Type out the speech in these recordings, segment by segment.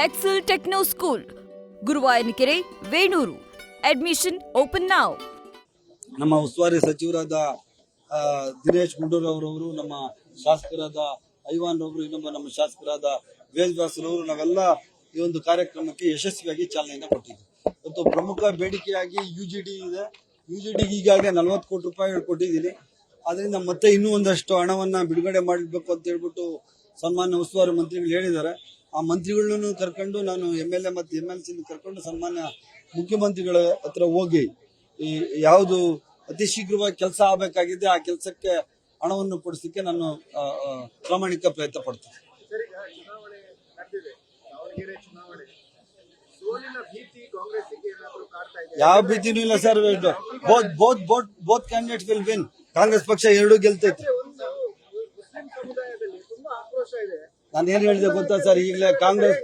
Excel techno school, Guruvayanakere, Venur. Admission open now. ನಮ್ಮ ಉಸ್ತುವಾರಿ ಸಚಿವರಾದ ದಿನೇಶ್ ಗುಂಡೂರಾವ್, ನಮ್ಮ ಶಾಸಕರಾದ ಐವಾನ್ ರವರು, ಇನ್ನೊಬ್ಬ ನಮ್ಮ ಶಾಸಕರಾದ ವೇದವ್ಯಾಸರವರು, ನಾವೆಲ್ಲ ಈ ಒಂದು ಕಾರ್ಯಕ್ರಮಕ್ಕೆ ಯಶಸ್ವಿಯಾಗಿ ಚಾಲನೆಯನ್ನು ಕೊಟ್ಟಿದ್ದೀವಿ. ಇವತ್ತು ಪ್ರಮುಖ ಬೇಡಿಕೆಯಾಗಿ ಯುಜಿಡಿ ಇದೆ. ಯುಜಿಡಿಗೆ ಈಗಾಗಲೇ 40 ಕೋಟಿ ರೂಪಾಯಿಗಳು ಕೊಟ್ಟಿದ್ದೀನಿ. ಅದರಿಂದ ಮತ್ತೆ ಇನ್ನೂ ಒಂದಷ್ಟು ಹಣವನ್ನ ಬಿಡುಗಡೆ ಮಾಡಬೇಕು ಅಂತ ಹೇಳ್ಬಿಟ್ಟು ಸನ್ಮಾನ್ಯ ಉಸ್ತುವಾರಿ ಮಂತ್ರಿಗಳು ಹೇಳಿದ್ದಾರೆ. ಆ ಮಂತ್ರಿಗಳನ್ನು ಕರ್ಕೊಂಡು ನಾನು MLA ಮತ್ತು MLC ಕರ್ಕೊಂಡು ಸನ್ಮಾನ್ಯ ಮುಖ್ಯಮಂತ್ರಿಗಳ ಹತ್ರ ಹೋಗಿ ಈ ಯಾವುದು ಅತಿ ಶೀಘ್ರವಾಗಿ ಕೆಲಸ ಆಗಬೇಕಾಗಿದೆ ಆ ಕೆಲಸಕ್ಕೆ ಹಣವನ್ನು ಕೊಡಿಸಲಿಕ್ಕೆ ನಾನು ಪ್ರಾಮಾಣಿಕ ಪ್ರಯತ್ನ ಪಡ್ತೀನಿ. ಯಾವ ಭೀತಿನೂ ಇಲ್ಲ sir. Both candidates will win. Congress ಪಕ್ಷ 2 ಗೆಲ್ತೈತಿ. ನಾನು ಏನ್ ಹೇಳಿದೆ ಗೊತ್ತಾ ಸರ್, ಈಗಲೇ ಕಾಂಗ್ರೆಸ್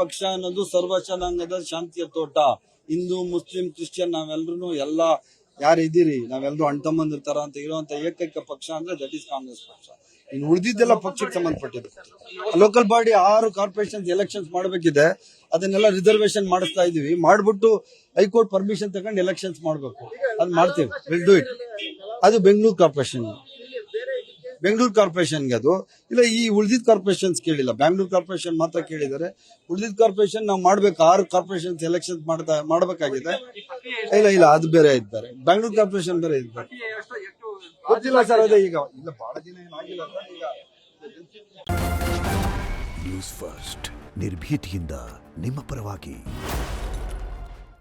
ಪಕ್ಷ ಅನ್ನೋದು ಸರ್ವ ಜನಾಂಗದ ಶಾಂತಿಯ ತೋಟ. ಹಿಂದೂ, ಮುಸ್ಲಿಂ, ಕ್ರಿಶ್ಚಿಯನ್ ನಾವೆಲ್ಲರೂ ಎಲ್ಲ ಯಾರಿದ್ದೀರಿ ನಾವೆಲ್ಲರೂ ಅಣ್ತಮ್ಮಂದಿರ ತರ ಅಂತ ಇರುವಂತ ಏಕೈಕ ಪಕ್ಷ ಅಂದ್ರೆ ದಟ್ ಈಸ್ ಕಾಂಗ್ರೆಸ್ ಪಕ್ಷ. ಇನ್ನು ಉಳಿದಿದ್ದೆಲ್ಲ ಪಕ್ಷಕ್ಕೆ ಸಂಬಂಧಪಟ್ಟಿದೆ. ಲೋಕಲ್ ಬಾಡಿ 6 ಕಾರ್ಪೊರೇಷನ್ ಎಲೆಕ್ಷನ್ಸ್ ಮಾಡಬೇಕಿದೆ. ಅದನ್ನೆಲ್ಲ ರಿಸರ್ವೇಶನ್ ಮಾಡಿಸ್ತಾ ಇದೀವಿ. ಮಾಡ್ಬಿಟ್ಟು ಹೈಕೋರ್ಟ್ ಪರ್ಮಿಷನ್ ತಗೊಂಡು ಎಲೆಕ್ಷನ್ಸ್ ಮಾಡಬೇಕು. ಅದು ಮಾಡ್ತೀವಿ. Will do it. ಅದು ಬೆಂಗಳೂರು ಕಾರ್ಪೊರೇಷನ್ಗೆ ಅದು ಇಲ್ಲ. ಈ ಉಳಿದಿದ್ದ ಕಾರ್ಪೊರೇಷನ್ಸ್ ಕೇಳಿಲ್ಲ. ಬ್ಯಾಂಗ್ಳೂರ್ ಕಾರ್ಪೊರೇಷನ್ ಮಾತ್ರ ಕೇಳಿದ್ದಾರೆ. ಉಳಿದಿದ್ದ ಕಾರ್ಪೊರೇಷನ್ ನಾವು ಮಾಡ್ಬೇಕು. 6 ಕಾರ್ಪೊರೇಷನ್ಸ್ ಎಲೆಕ್ಷನ್ ಮಾಡಬೇಕಾಗಿದೆ. ಇಲ್ಲ ಅದು ಬೇರೆ ಇದ್ದಾರೆ. ಬ್ಯಾಂಗ್ಳೂರ್ ಕಾರ್ಪೊರೇಷನ್ ಬೇರೆ ಇದ್ದಾರೆ. ಗೊತ್ತಿಲ್ಲ ಸರ್. ಅದೇ ಈಗ ಇಲ್ಲ ಬಹಳ ದಿನ ಏನಾಗಿಲ್ಲ ಸರ್. ಈಗ ನ್ಯೂಸ್ ಫಸ್ಟ್ ನಿರ್ಭೀತಿಯಿಂದ ನಿಮ್ಮ ಪರವಾಗಿ.